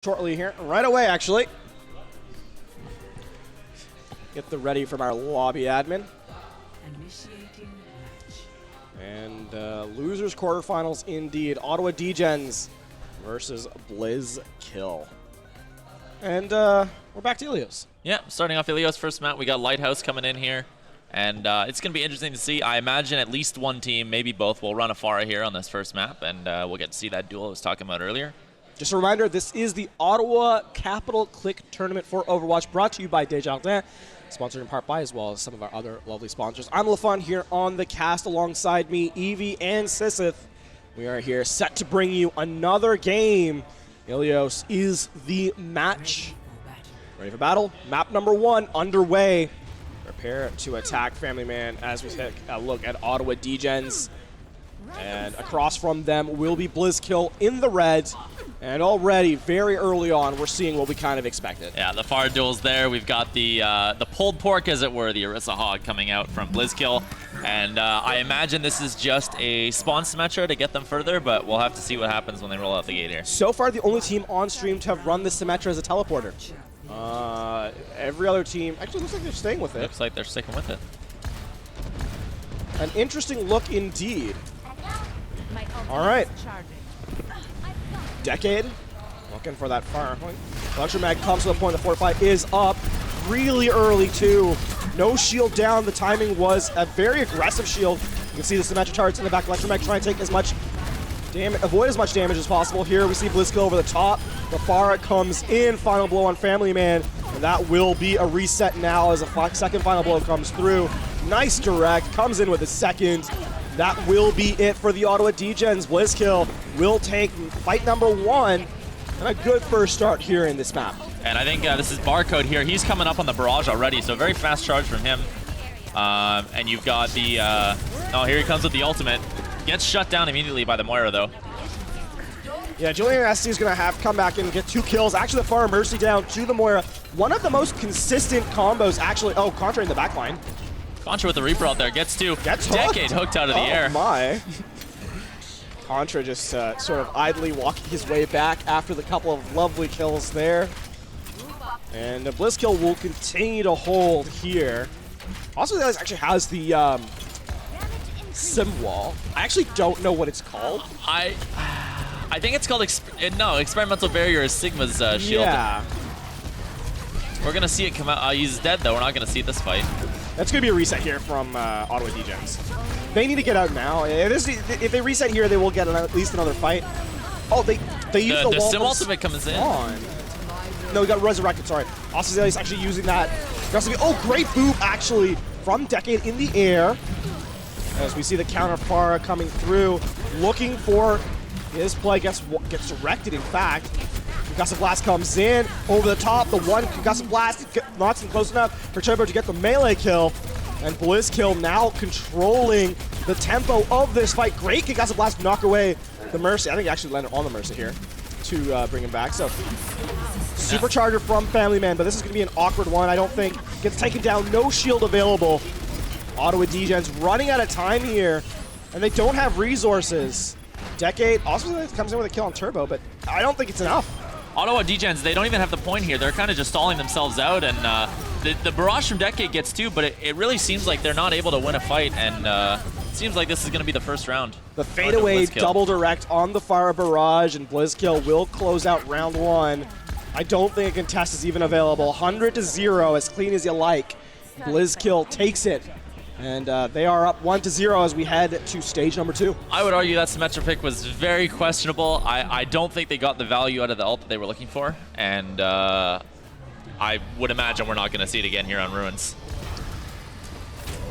Shortly here, right away actually. Get the ready from our lobby admin. And losers quarterfinals indeed. Ottawa Degens versus Blizzkill. And we're back to Ilios. Yeah, starting off Ilios first map, we got Lighthouse coming in here. And it's going to be interesting to see. I imagine at least one team, maybe both, will run Afara here on this first map. And we'll get to see that duel I was talking about earlier. Just a reminder, this is the Ottawa Capital Click Tournament for Overwatch, brought to you by Degens, sponsored in part by as well as some of our other lovely sponsors. I'm LaFun here on the cast alongside me, Evie and Sisseth. We are here set to bring you another game. Ilios is the match. Ready for battle? Map number 1 underway. Prepare to attack, family man, as we take a look at Ottawa Degens. And across from them will be Blizzkill in the red. And already, very early on, we're seeing what we kind of expected. Yeah, the far duel's there. We've got the pulled pork, as it were, the Orisa Hog coming out from Blizzkill. And I imagine this is just a spawn Symmetra to get them further, but we'll have to see what happens when they roll out the gate here. So far, the only team on stream to have run the Symmetra as a teleporter. Every other team, actually looks like they're staying with it. Looks like they're sticking with it. An interesting look indeed. All right. Decade, looking for that fire point. Electro Mag comes to the point, the fortify is up really early too. No shield down, the timing was a very aggressive shield. You can see the Symmetra charts in the back. Electro Mag trying to take as much damage, avoid as much damage as possible. Here we see Blizzkill over the top. The Farah comes in, final blow on Family Man, and that will be a reset now as a second final blow comes through. Nice direct, comes in with a second. That will be it for the Ottawa Degens. Blizzkill will take fight number 1 and a good first start here in this map. And I think this is Barcode here. He's coming up on the barrage already, so very fast charge from him. And you've got the... oh, here he comes with the ultimate. Gets shut down immediately by the Moira, though. Yeah, Julian SC is going to have come back and get 2 kills. Actually, the Far Mercy down to the Moira. One of the most consistent combos, actually. Oh, Contra in the backline. Contra with the Reaper out there, gets Decade hooked out of the air. Oh my. Contra just sort of idly walking his way back after the couple of lovely kills there. And Blizzkill will continue to hold here. Also, this actually has the sim wall. I actually don't know what it's called. I think it's called, Experimental Barrier is Sigma's shield. Yeah. We're going to see it come out. He's dead, though. We're not going to see this fight. That's going to be a reset here from Ottawa Degens. They need to get out now. If they reset here, they will get at least another fight. Oh, they use the wall. Sim ultimate comes in. No, we got resurrected, sorry. Australia's actually using that. Oh, great boop, actually, from Decade in the air. As we see the counter Farah coming through, looking for his play, gets directed, in fact. Concussive Blast comes in, over the top, the one Concussive Blast knocks him close enough for Turbo to get the melee kill. And Blizzkill now controlling the tempo of this fight. Great Concussive Blast knock away the Mercy. I think he actually landed on the Mercy here to bring him back. So, Supercharger from Family Man, but this is going to be an awkward one, I don't think. Gets taken down, no shield available. Ottawa Degens running out of time here, and they don't have resources. Decade also comes in with a kill on Turbo, but I don't think it's enough. Ottawa Degens, they don't even have the point here. They're kind of just stalling themselves out, and the barrage from Decade gets 2, but it really seems like they're not able to win a fight, and it seems like this is going to be the first round. The fadeaway double direct on the Fire Barrage, and Blizzkill will close out round 1. I don't think a contest is even available. 100-0, as clean as you like. Blizzkill takes it. And they are up 1-0 as we head to stage number 2. I would argue that Symmetra pick was very questionable. I don't think they got the value out of the ult that they were looking for. And I would imagine we're not going to see it again here on Ruins.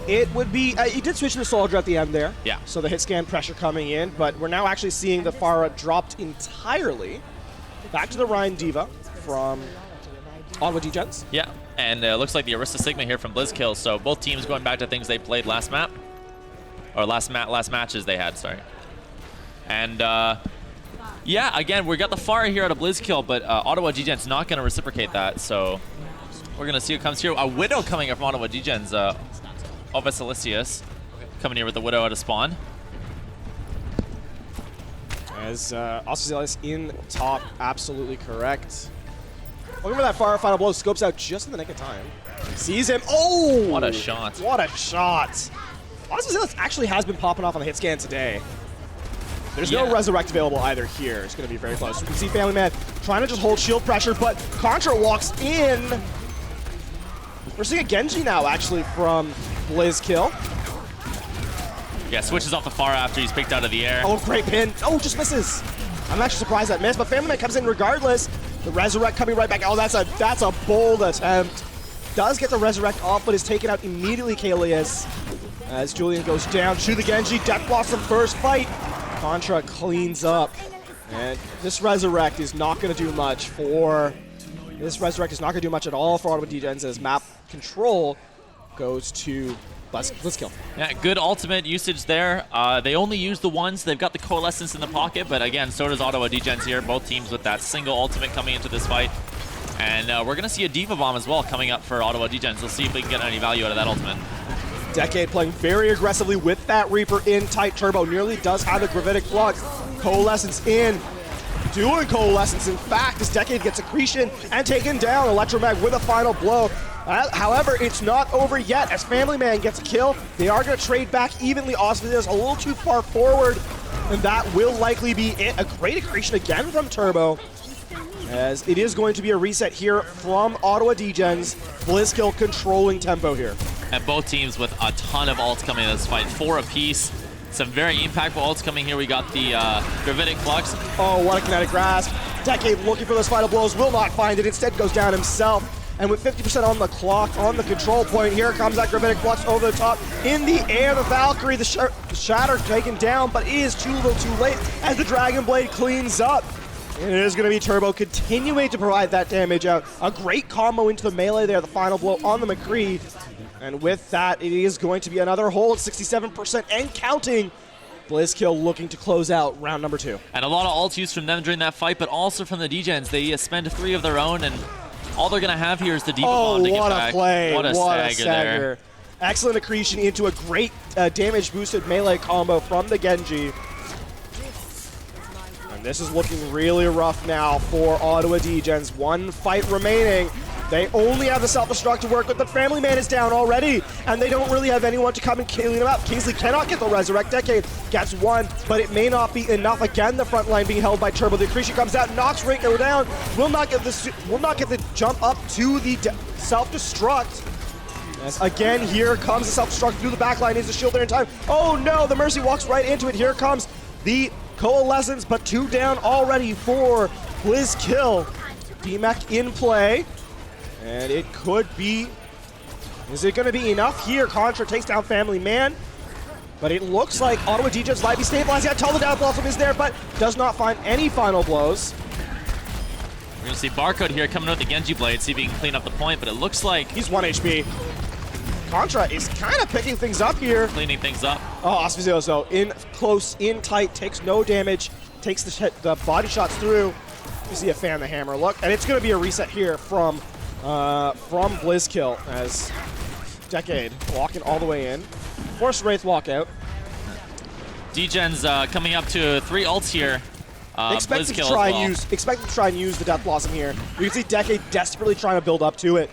It would be, he did switch to the Soldier at the end there. Yeah. So the hit scan pressure coming in, but we're now actually seeing the Farah dropped entirely. Back to the Ryan Diva from Ottawa Degens. Yeah. And it looks like the Orisa Sigma here from Blizzkill. So both teams going back to things they played last map. Or last matches they had, sorry. And yeah, again, we got the Farah here out of Blizzkill, but Ottawa Degens not going to reciprocate that. So we're going to see what comes here. A Widow coming up from Ottawa Degens. Ovis Alicius coming here with the Widow out of spawn. As Australis in top, absolutely correct. Looking for that fire final blow, scopes out just in the nick of time. Sees him. Oh! What a shot. What a shot. Australis actually has been popping off on the hit scan today. There's no resurrect available either here. It's going to be very close. You can see Family Man trying to just hold shield pressure, but Contra walks in. We're seeing a Genji now, actually, from Blizzkill. Yeah, switches off the far after he's picked out of the air. Oh, great pin. Oh, just misses. I'm actually surprised that missed, but Family Man comes in regardless. The Resurrect coming right back. Oh, that's a bold attempt. Does get the Resurrect off, but is taken out immediately, Kalias. As Julian goes down to the Genji. Death Blossom first fight. Contra cleans up. And this Resurrect is not going to do much for... This Resurrect is not going to do much at all for Ottawa Degens as map control goes to Blizzkill. Yeah, good ultimate usage there. They only use the ones. They've got the Coalescence in the pocket, but again, so does Ottawa Degens here. Both teams with that single ultimate coming into this fight. And we're going to see a Diva Bomb as well coming up for Ottawa Degens. We'll see if we can get any value out of that ultimate. Decade playing very aggressively with that Reaper in tight. Turbo nearly does have a Gravitic Flux. Coalescence in. Doing Coalescence, in fact, as Decade gets Accretion and taken down. Electromag with a final blow. However, it's not over yet as Family Man gets a kill. They are going to trade back evenly. Australis a little too far forward, and that will likely be it. A great Accretion again from Turbo, as it is going to be a reset here from Ottawa Degens. Blizzkill controlling tempo here. And both teams with a ton of ults coming in this fight, 4 apiece. Some very impactful ults coming here. We got the Gravitic Flux. Oh, what a kinetic grasp. Decade looking for those final blows, will not find it. Instead goes down himself. And with 50% on the clock, on the control point, here comes that Gravitic Flux over the top. In the air, the Valkyrie, the Shatter taken down, but it is too little too late as the Dragon Blade cleans up. And it is going to be Turbo continuing to provide that damage out. A great combo into the melee there, the final blow on the McCree. And with that, it is going to be another hold, 67% and counting. Blizzkill looking to close out round number 2. And a lot of ult use from them during that fight, but also from the Degens. They spend 3 of their own, and all they're going to have here is the Diva Bomb to get back. Play. What a stagger there. Excellent accretion into a great damage boosted melee combo from the Genji. And this is looking really rough now for Ottawa Degens. 1 fight remaining. They only have the self-destruct to work with, but Family Man is down already, and they don't really have anyone to come and clean him up. Kingsley cannot get the Resurrect. Decade gets 1, but it may not be enough. Again, the front line being held by Turbo. The accretion comes out, knocks Rico down, will not get the jump up to the self-destruct. As again, here comes the self-destruct through the back line, needs the shield there in time. Oh no, the Mercy walks right into it. Here comes the Coalescence, but 2 down already for Blizzkill. DMAC in play. And it could be, is it going to be enough here? Contra takes down Family Man, but it looks like Ottawa Degens might be stabilizing. Tell the down blossom is there, but does not find any final blows. We're going to see Barcode here coming with the Genji Blade, see if he can clean up the point, but it looks like he's 1 HP. Contra is kind of picking things up here. Cleaning things up. Oh, Australis though, in close, in tight, takes no damage, takes the body shots through. You see a fan the hammer look, and it's going to be a reset here from Blizzkill as Decade walking all the way in. Force Wraith walk out. Degens coming up to 3 ults here. Expect to try and use the Death Blossom here. You can see Decade desperately trying to build up to it.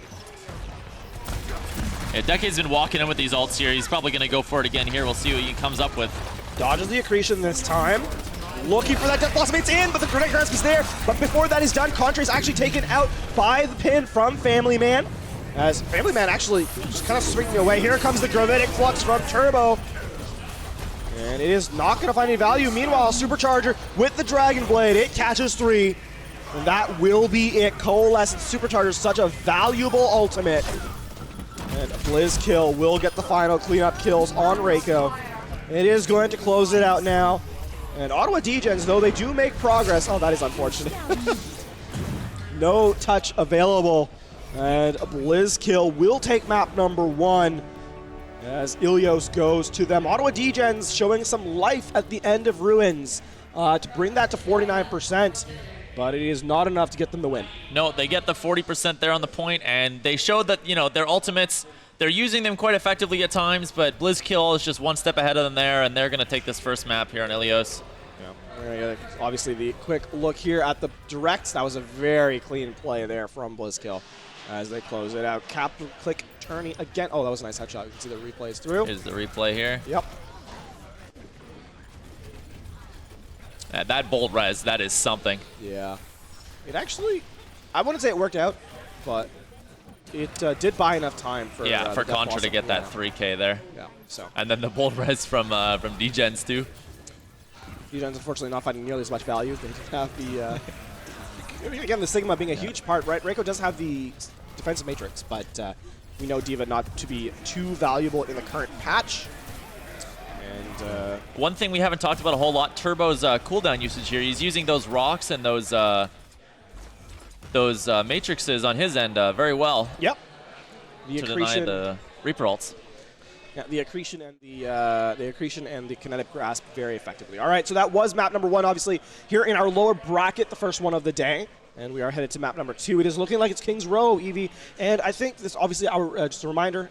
Yeah, Decade's been walking in with these ults here. He's probably going to go for it again here. We'll see what he comes up with. Dodges the accretion this time. Looking for that Death Blossom, it's in, but the Grenade Grasp is there. But before that is done, Contra is actually taken out by the pin from Family Man. As Family Man actually just kind of swinging away. Here comes the Gravitic Flux from Turbo. And it is not going to find any value. Meanwhile, Supercharger with the Dragon Blade, it catches 3. And that will be it. Coalescence Supercharger is such a valuable ultimate. And Blizzkill will get the final cleanup kills on Reiko. It is going to close it out now. And Ottawa Degens, though they do make progress. Oh, that is unfortunate. No touch available. And Blizzkill will take map number 1 as Ilios goes to them. Ottawa Degens showing some life at the end of Ruins to bring that to 49%. But it is not enough to get them the win. No, they get the 40% there on the point, and they showed that, their ultimates, they're using them quite effectively at times, but Blizzkill is just 1 step ahead of them there, and they're going to take this first map here on Ilios. Yeah. Obviously, the quick look here at the direct. That was a very clean play there from Blizzkill as they close it out. Capital click turning again. Oh, that was a nice headshot. You can see the replays through. Here's the replay here. Yep. That bolt res, that is something. Yeah. It actually, I wouldn't say it worked out, but it did buy enough time for for Contra to get that 3K there. Yeah. So. And then the bolt res from Degens too. Degens unfortunately not finding nearly as much value. They just have the again the Sigma being a huge part, right? Reiko does have the defensive matrix, but we know D.Va not to be too valuable in the current patch. And one thing we haven't talked about a whole lot, Turbo's cooldown usage here. He's using those rocks and those matrices on his end very well. Yep. The to deny the Reaper ults. Yeah, the accretion and the kinetic grasp very effectively. All right, so that was map number 1, obviously here in our lower bracket, the first one of the day, and we are headed to map number 2. It is looking like it's King's Row, Evie, and I think this obviously our just a reminder: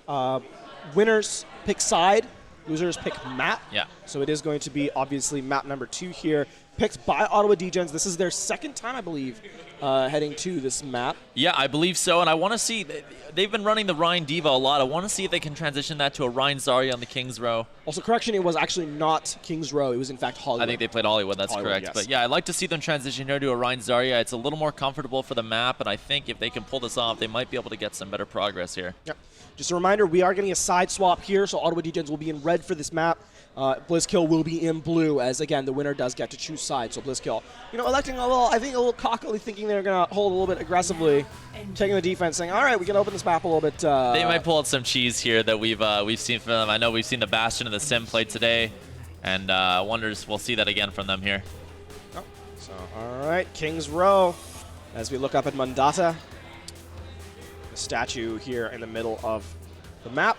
winners pick side, losers pick map. Yeah. So it is going to be obviously map number 2 here, picked by Ottawa Degens. This is their second time, I believe, heading to this map. Yeah, I believe so, and I want to see. They've been running the Rhine D.Va a lot. I want to see if they can transition that to a Rhine Zarya on the King's Row. Also, correction, it was actually not King's Row. It was, in fact, Hollywood. I think they played Hollywood, that's Hollywood, correct. yes. But yeah, I'd like to see them transition here to a Rhine Zarya. It's a little more comfortable for the map, and I think if they can pull this off, they might be able to get some better progress here. Yep. Just a reminder, we are getting a side swap here, so Ottawa Degens will be in red for this map. Blizzkill will be in blue, as again the winner does get to choose sides. So Blizzkill, electing a little cockily, thinking they're gonna hold a little bit aggressively, taking the defense, saying, "All right, we can open this map a little bit." They might pull out some cheese here that we've seen from them. I know we've seen the Bastion and the Sim played today, and wonders we'll see that again from them here. Oh, so all right, King's Row, as we look up at Mandata, the statue here in the middle of the map.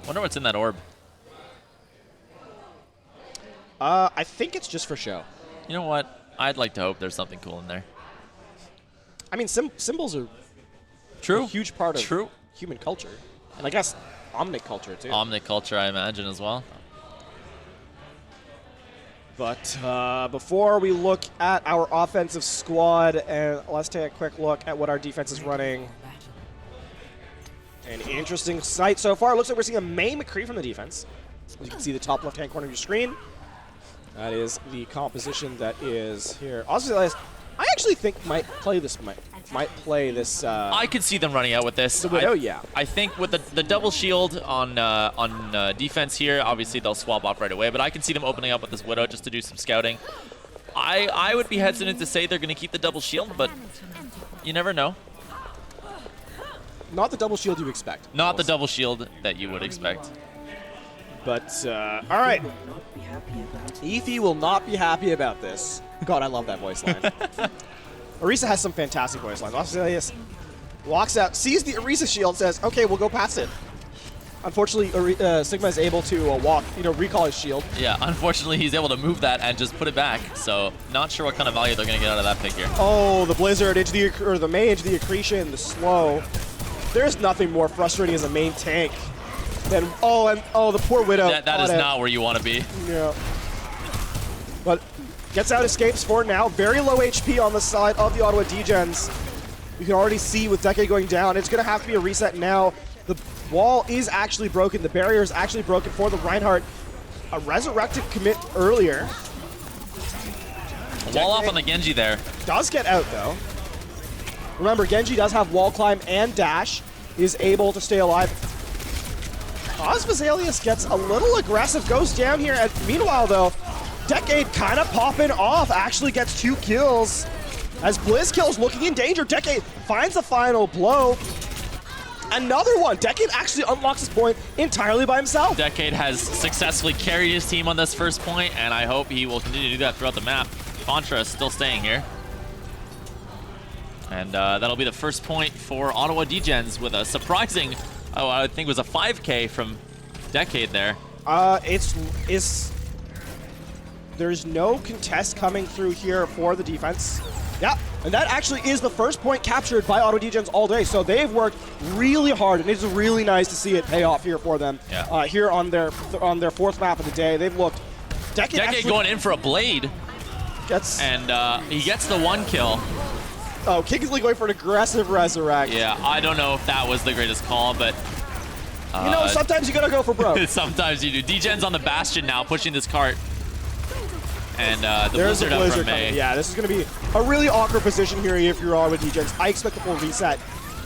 Wonder what's in that orb. I think it's just for show. You know what? I'd like to hope there's something cool in there. I mean, symbols are True. a huge part of human culture, and I guess omnic culture too. Omnic culture, I imagine, as well. But before we look at our offensive squad, and let's take a quick look at what our defense is running. An interesting sight so far. It looks like we're seeing a May McCree from the defense. As you can see the top left-hand corner of your screen. That is the composition that is here. Also, I actually think might play this. I could see them running out with this. The Widow, yeah. I think with the double shield on defense here, obviously they'll swap off right away. But I can see them opening up with this Widow just to do some scouting. I would be hesitant to say they're going to keep the double shield, but you never know. Not the double shield you expect. Not the double shield that you would expect. But, all right. Efi will not be happy about this. God, I love that voice line. Arisa has some fantastic voice lines. Australius walks out, sees the Arisa shield, says, okay, we'll go past it. Unfortunately, Sigma is able to recall his shield. Yeah, unfortunately, he's able to move that and just put it back. So, not sure what kind of value they're going to get out of that pick here. Oh, the Blizzard into the May into the accretion, the slow. There's nothing more frustrating as a main tank than, the poor Widow. That is not where you want to be. Yeah. But gets out, escapes for now. Very low HP on the side of the Ottawa Degens. You can already see with Decade going down. It's going to have to be a reset now. The wall is actually broken. The barrier is actually broken for the Reinhardt. A resurrected commit earlier. Wall off on the Genji there. Does get out, though. Remember, Genji does have wall climb and dash. He is able to stay alive. Osvazalius gets a little aggressive, goes down here. Meanwhile, though, Decade kind of popping off, actually gets 2 kills. As Blizzkill's looking in danger, Decade finds the final blow. Another one. Decade actually unlocks this point entirely by himself. Decade has successfully carried his team on this first point, and I hope he will continue to do that throughout the map. Contra is still staying here. And that'll be the first point for Ottawa Degens with a surprising, I think it was a 5K from Decade there. There's no contest coming through here for the defense. Yeah, and that actually is the first point captured by Ottawa Degens all day. So they've worked really hard, and it's really nice to see it pay off here for them. Yeah. Here on their 4th map of the day, they've looked Decade actually going in for a blade. And he gets the 1 kill. Oh, Kingsley going for an aggressive resurrect. Yeah, I don't know if that was the greatest call, but... you know, sometimes you gotta go for broke. Sometimes you do. Degens on the Bastion now, pushing this cart. And the There's Blizzard a up Blizzard from May. coming. Yeah, this is gonna be a really awkward position here if you're on with Degens. I expect a full reset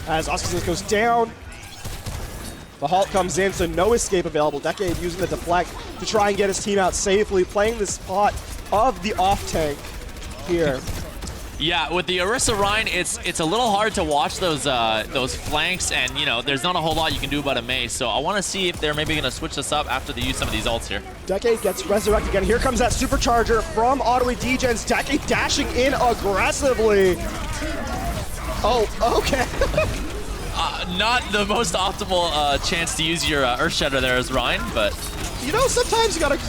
as Oscar goes down. The halt comes in, so no escape available. Decade using the deflect to try and get his team out safely, playing the spot of the off tank here. Yeah, with the Orisa Rhine, it's a little hard to watch those flanks, and you know there's not a whole lot you can do about a Mei. So I want to see if they're maybe going to switch this up after they use some of these ults here. Decade gets resurrected again. Here comes that supercharger from Ottawa Degens. Decade dashing in aggressively. Oh, okay. Not the most optimal chance to use your Earthshatter there as Rhine, but... You know, sometimes you gotta...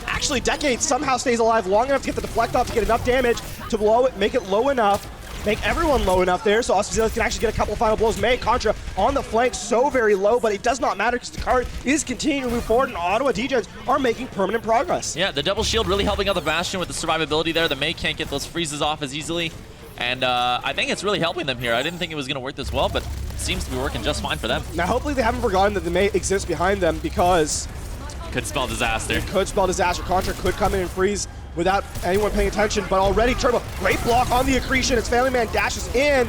Actually, Decade somehow stays alive long enough to get the deflect off to get enough damage to blow it, make it low enough, make everyone low enough there, so Australia can actually get a couple final blows. May Contra on the flank, so very low, but it does not matter because the card is continuing to move forward, and Ottawa Degens are making permanent progress. Yeah, the double shield really helping out the Bastion with the survivability there. The May can't get those freezes off as easily. And I think it's really helping them here. I didn't think it was going to work this well, but it seems to be working just fine for them. Now, hopefully they haven't forgotten that the May exists behind them because... Could spell disaster. It could spell disaster. Contra could come in and freeze without anyone paying attention, but already Turbo, great block on the accretion. Its Family Man dashes in.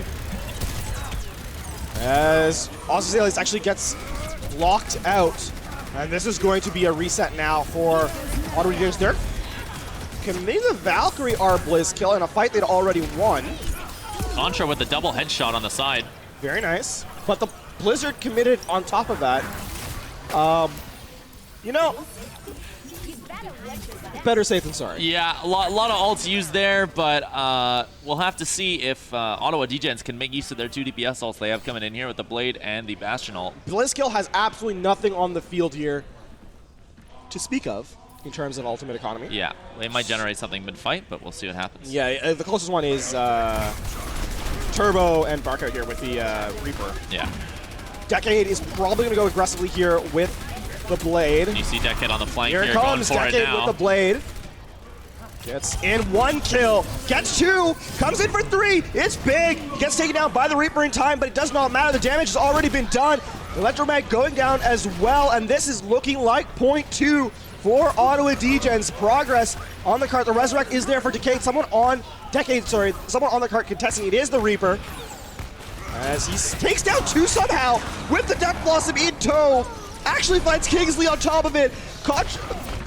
As Australia actually gets locked out. And this is going to be a reset now for Ottawa Degens. They're committing the Valkyrie are Blizzkill in a fight they'd already won. Contra with the double headshot on the side. Very nice. But the Blizzard committed on top of that. You know, better safe than sorry. Yeah, a lot of ults used there, but we'll have to see if Ottawa Degens can make use of their 2 DPS ults they have coming in here with the Blade and the Bastion ult. Blizzkill has absolutely nothing on the field here to speak of in terms of ultimate economy. Yeah, they might generate something mid-fight, but we'll see what happens. Yeah, the closest one is Turbo and Barco here with the Reaper. Yeah. Decade is probably going to go aggressively here with the Blade. You see Decade on the flank here. Here comes Decade with the Blade. Gets in 1 kill, gets 2, comes in for 3. It's big. Gets taken down by the Reaper in time, but it does not matter. The damage has already been done. Electromag going down as well, and this is looking like point 2 for Ottawa Degens. Progress on the cart. The Resurrect is there for Decade. Someone on the cart contesting. It is the Reaper. As he takes down 2 somehow with the Death Blossom in tow. Actually finds Kingsley on top of it.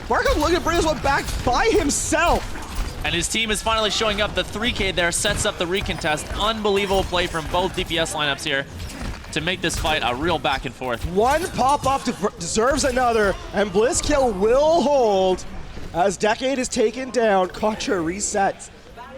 Marco's looking to bring this one back by himself. And his team is finally showing up. The 3K there sets up the recontest. Unbelievable play from both DPS lineups here to make this fight a real back and forth. One pop-off deserves another, and Blizzkill will hold as Decade is taken down. Contra resets.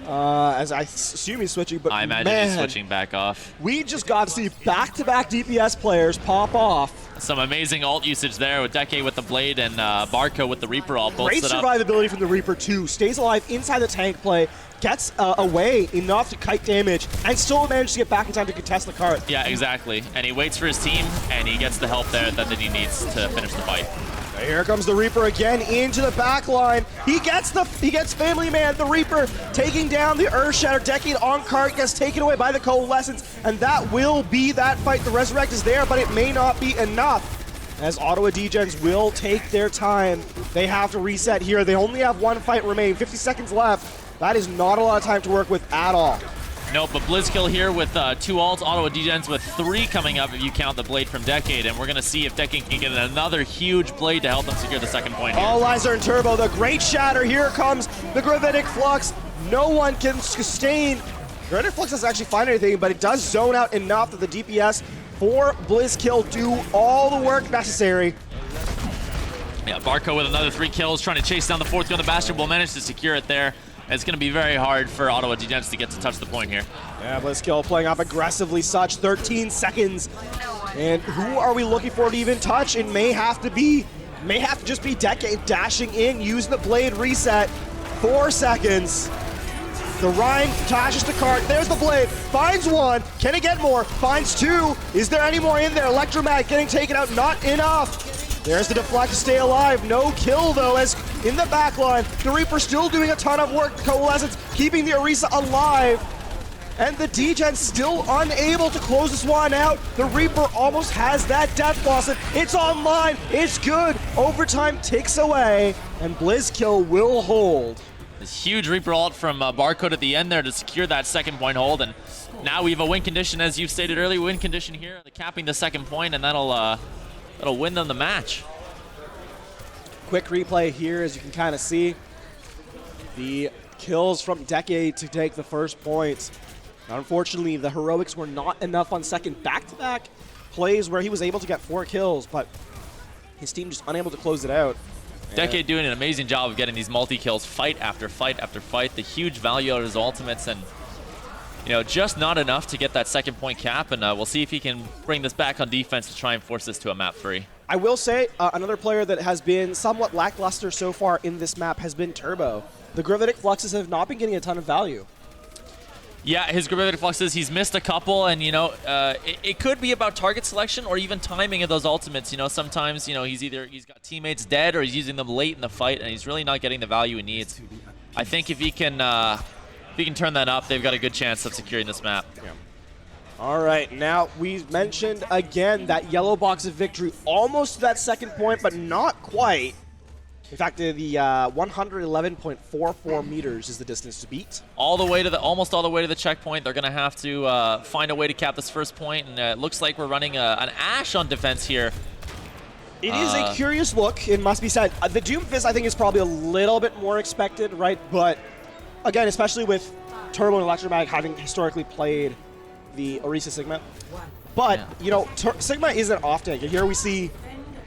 As I assume he's switching, but I imagine he's switching back off. We just got to see back-to-back DPS players pop off. Some amazing ult usage there with Decade with the Blade and Barco with the Reaper all both Great set up. survivability from the Reaper too. Stays alive inside the tank play, gets away enough to kite damage, and still manages to get back in time to contest the cart. Yeah, exactly. And he waits for his team, and he gets the help there that he needs to finish the fight. Here comes the Reaper again into the back line. He gets Family Man, the Reaper, taking down the Earthshatter. Decade on cart gets taken away by the Coalescence, and that will be that fight. The Resurrect is there, but it may not be enough, as Ottawa Degens will take their time. They have to reset here. They only have 1 fight remaining, 50 seconds left. That is not a lot of time to work with at all. No, but Blizzkill here with 2 ults, Ottawa Degens with 3 coming up if you count the Blade from Decade, and we're going to see if Decade can get another huge Blade to help them secure the 2nd point here. All eyes are in Turbo. The Great Shatter. Here comes the Gravitic Flux. No one can sustain. Gravitic Flux doesn't actually find anything, but it does zone out enough that the DPS for Blizzkill do all the work necessary. Yeah, Barco with another 3 kills, trying to chase down the 4th gun. The Bastion will manage to secure it there. It's going to be very hard for Ottawa Degens to get to touch the point here. Yeah, Blizzkill playing off aggressively such. 13 seconds. And who are we looking for to even touch? It may have to just be Decade dashing in, using the Blade reset. 4 seconds. The Rhine dashes the cart. There's the Blade. Finds 1. Can it get more? Finds 2. Is there any more in there? Electromag getting taken out. Not enough. There's the deflect to stay alive. No kill, though, as in the back line. The Reaper still doing a ton of work. Coalescence keeping the Orisa alive. And the Degens still unable to close this one out. The Reaper almost has that death blossom. It's online. It's good. Overtime ticks away. And Blizzkill will hold. This huge Reaper ult from Barcode at the end there to secure that second point hold. And now we have a win condition, as you've stated earlier. Win condition here. They're capping the second point, and that'll win them the match. Quick replay here, as you can kind of see. The kills from Decade to take the first points. Unfortunately, the heroics were not enough on second back-to-back plays where he was able to get 4 kills, but his team just unable to close it out. Decade doing an amazing job of getting these multi-kills fight after fight after fight. The huge value out of his ultimates, and just not enough to get that second point cap, and we'll see if he can bring this back on defense to try and force this to a map 3. I will say another player that has been somewhat lackluster so far in this map has been Turbo. The Gravitic Fluxes have not been getting a ton of value. Yeah, his Gravitic Fluxes, he's missed a couple, and it could be about target selection or even timing of those ultimates. Sometimes he's got teammates dead or he's using them late in the fight, and he's really not getting the value he needs. I think if he can turn that up, they've got a good chance of securing this map. Yeah. All right, now we mentioned again that yellow box of victory, almost to that second point, but not quite. In fact, the 111.44 meters is the distance to beat. Almost all the way to the checkpoint. They're going to have to find a way to cap this first point, and it looks like we're running an Ashe on defense here. It is a curious look, it must be said. The Doomfist, I think, is probably a little bit more expected, right? But again, especially with Turbo and Electromag having historically played the Orisa Sigma. But, Sigma isn't often. Here we see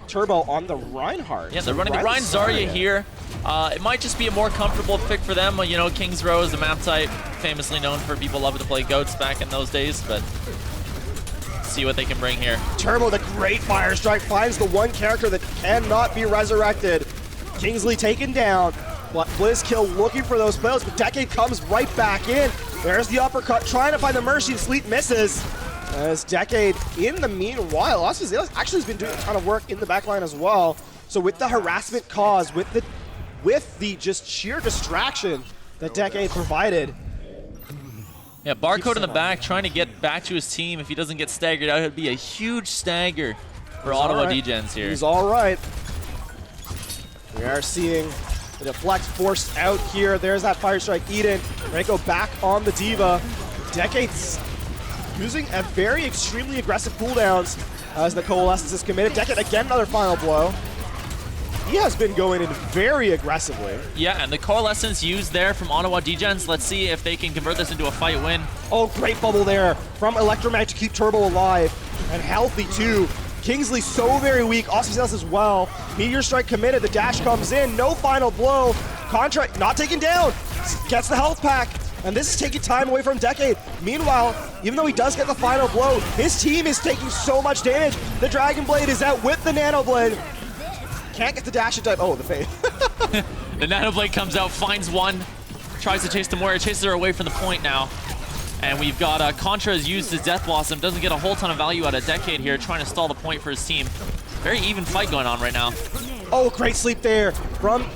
Turbo on the Reinhardt. Yeah, they're running the Rein Zarya here. It might just be a more comfortable pick for them. King's Row is a map type famously known for people loving to play goats back in those days, but see what they can bring here. Turbo, the great fire strike, finds the one character that cannot be resurrected. Kingsley taken down, but Blizzkill looking for those plays, but Decade comes right back in. There's the uppercut, trying to find the Mercy, and Sleep misses. As Decade, in the meanwhile, Oscar actually has been doing a ton of work in the backline as well. So with the harassment caused, with the just sheer distraction that Decade provided. Yeah, Barcode in the back, trying to get back to his team. If he doesn't get staggered out, it'd be a huge stagger for Ottawa Degens here. He's all right. We are seeing the deflect forced out here. There's that fire strike. Eden, Reiko back on the Diva. Decade's using a very extremely aggressive cooldowns as the Coalescence is committed. Decade again, another final blow. He has been going in very aggressively. Yeah, and the Coalescence used there from Ottawa Degens. Let's see if they can convert this into a fight win. Oh, great bubble there from Electromag to keep Turbo alive and healthy too. Kingsley so very weak, Australis as well. Meteor Strike committed, the dash comes in, no final blow. Contract not taken down, gets the health pack. And this is taking time away from Decade. Meanwhile, even though he does get the final blow, his team is taking so much damage. The Dragon Blade is out with the Nano Blade. Can't get the dash in time. Oh, the fade. The Nano Blade comes out, finds one, tries to chase the Moira, chases her away from the point now. And we've got Contra has used his Death Blossom, doesn't get a whole ton of value out of Decade here, trying to stall the point for his team. Very even fight going on right now. Oh, great sleep there from...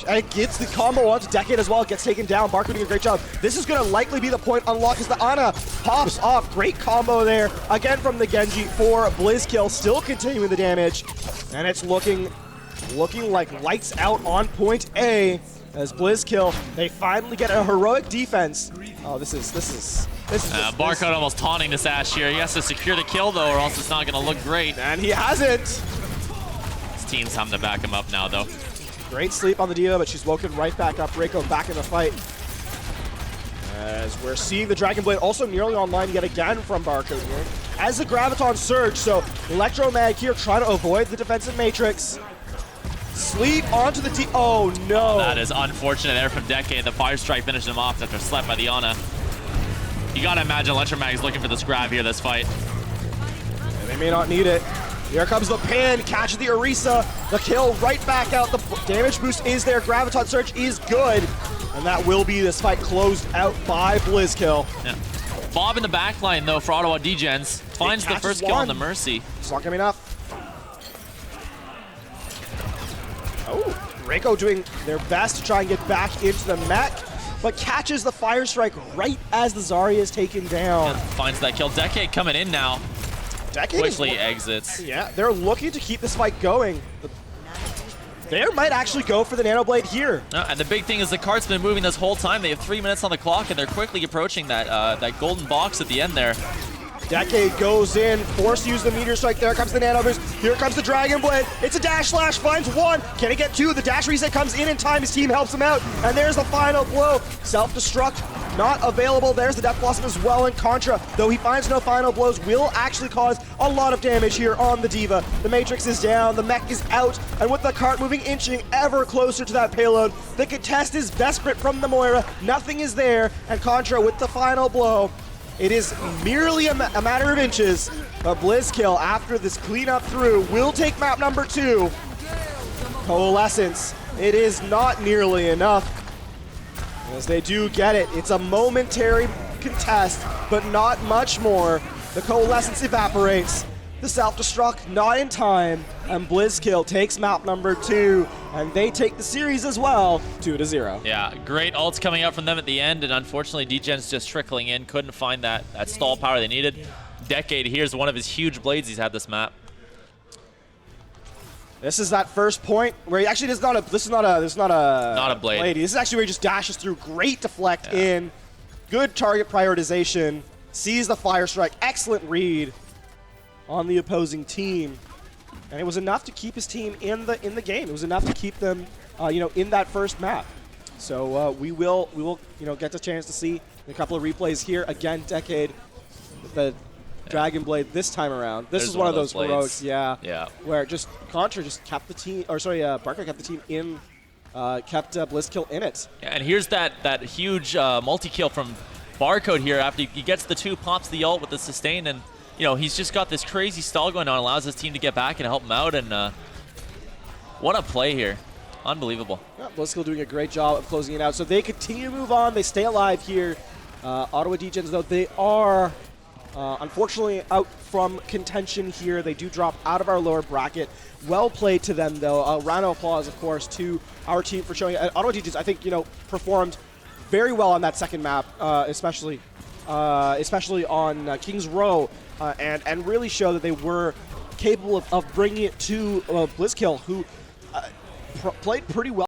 And gets the combo onto Decade as well, gets taken down. Barker doing a great job. This is going to likely be the point unlock as the Ana pops off. Great combo there, again from the Genji for Blizzkill, still continuing the damage. And it's looking like lights out on point A as Blizzkill, they finally get a heroic defense. Oh, this is Barcode almost taunting this Ashe here. He has to secure the kill though, or else it's not going to look great. And he hasn't. His team's having to back him up now though. Great sleep on the Diva, but she's woken right back up. Reiko back in the fight. As we're seeing the Dragon Blade also nearly online yet again from Barcode here. As the Graviton surge, so Electromag here trying to avoid the defensive matrix. Sleep onto the T. Oh no. That is unfortunate there from Decade. The Fire Strike finished him off after slept by the Ana. You gotta imagine Electromag is looking for this grab here, this fight. And they may not need it. Here comes the pin, catches the Orisa, the kill right back out. The damage boost is there, Graviton Surge is good. And that will be this fight closed out by Blizzkill. Yeah. Bob in the backline though for Ottawa Degens. Finds the first kill on the Mercy. It's not gonna be enough. Oh, Reiko doing their best to try and get back into the mech, but catches the Fire Strike right as the Zarya is taken down. And finds that kill. Decade coming in now. Decade Quickly exits. Yeah, they're looking to keep this fight going. They might actually go for the Nano Blade here. And the big thing is the cart's been moving this whole time. They have 3 minutes on the clock, and they're quickly approaching that that golden box at the end there. Decade goes in, forced to use the Meteor Strike. There comes the Nano Boost. Here comes the Dragon Blade. It's a dash slash, finds one. Can he get two? The dash reset comes in time. His team helps him out. And there's the final blow. Self-destruct, not available. There's the Death Blossom as well in Contra. Though he finds no final blows, will actually cause a lot of damage here on the Diva. The Matrix is down, the mech is out, and with the cart moving, inching ever closer to that payload, the contest is desperate from the Moira. Nothing is there, and Contra with the final blow. It is merely a matter of inches, but Blizzkill, after this cleanup through, will take map number 2. Coalescence. It is not nearly enough, as they do get it. It's a momentary contest, but not much more. The Coalescence evaporates. The self-destruct not in time, and Blizzkill takes map number 2, and they take the series as well, 2-0. Yeah, great ults coming out from them at the end, and unfortunately Degens just trickling in, couldn't find that stall power they needed. Decade here's one of his huge blades he's had this map. This is that first point where he actually not a blade. This is actually where he just dashes through. Great deflect in, good target prioritization, sees the Fire Strike, excellent read on the opposing team, and it was enough to keep his team in the game. It was enough to keep them, in that first map. So we will get the chance to see a couple of replays here again. Decade with the Dragon Blade this time around. This is one of those heroics, where just Contra just kept the team, Barker kept the team in, kept Blizzkill in it. Yeah, and here's that huge multi-kill from Barcode here after he gets the 2, pops the ult with the sustain, and he's just got this crazy stall going on, allows his team to get back and help him out, and what a play here. Unbelievable. Yeah, Blizzkill doing a great job of closing it out. So they continue to move on. They stay alive here. Ottawa Degens, though, they are unfortunately out from contention here. They do drop out of our lower bracket. Well played to them, though. A round of applause, of course, to our team for showing it. Ottawa Degens, I think, performed very well on that second map, especially on Kings Row, and really show that they were capable of bringing it to Blizzkill, who played pretty well.